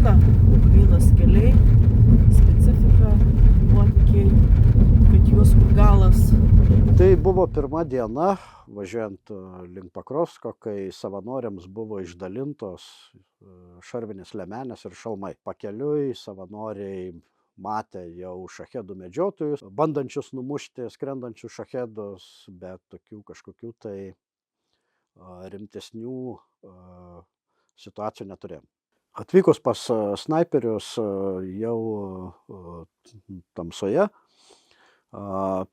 Ukraina, Ukrainos keliai, specifika, nuotykiai, kad juos galas. Tai buvo pirma diena, važiuojant link Pakrovsko, kai savanoriams buvo išdalintos šarvinės liemenės ir šalmai. Pakeliui savanoriai matė jau šachedų medžiotojus, bandančius numušti skrendančius šachedus, bet tokių kažkokių tai rimtesnių situacijų neturėjom. Atvykus pas snaiperius jau tamsoje,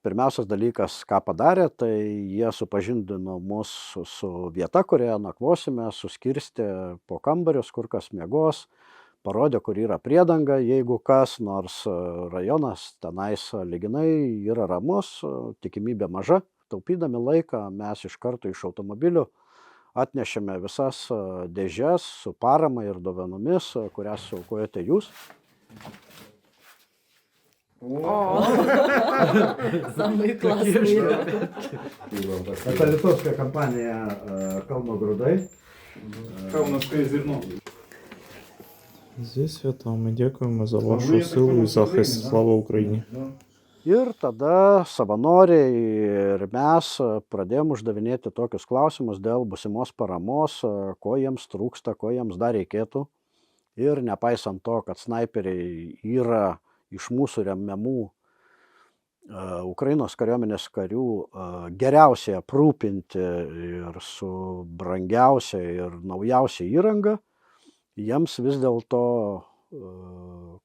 pirmiausias dalykas, ką padarė, tai jie supažindino mus su vieta, kurioje nakvosime, suskirstė po kambarius, kur kas miegos, parodė, kur yra priedanga, jeigu kas, nors rajonas tenais lyginai yra ramus, tikimybė maža. Taupydami laiką mes iš karto iš automobilių atnešėme visas dėžes su parama ir dovanomis, kurias suaukojote jūs. Самый классный. Это литовская компания «Kauno grūdai». Каунасське зерно. Зі святами дякуємо за вашу силу і захист. Слава Україні! Ir tada savanoriai ir mes pradėjom uždavinėti tokius klausimus dėl būsimos paramos, ko jiems trūksta, ko jiems dar reikėtų. Ir nepaisant to, kad snaiperiai yra iš mūsų remiamų Ukrainos kariuomenės karių geriausiai aprūpinti ir su brangiausia ir naujausia įranga, jiems vis dėlto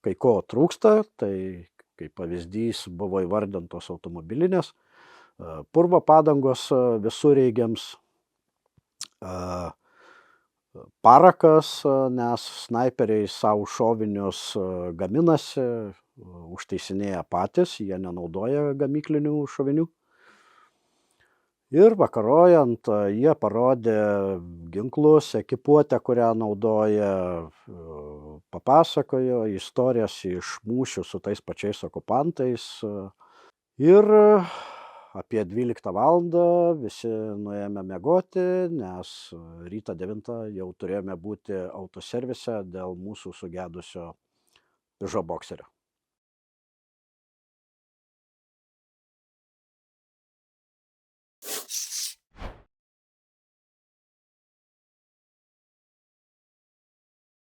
kai ko trūksta, tai kaip pavyzdys buvo įvardintos automobilinės, purvo padangos visureigiams, parakas, nes snaiperiai savo šovinius gaminasi, užtaisinėja patys, jie nenaudoja gamyklinių šovinių. Ir vakarojant jie parodė ginklus, ekipuotę, kurią naudoja, papasakojo istorijas iš mūšių su tais pačiais okupantais. Ir apie 12 valandą visi nuėjome miegoti, nes rytą 9 jau turėjome būti autoservise dėl mūsų sugedusio Peugeot Boxerio.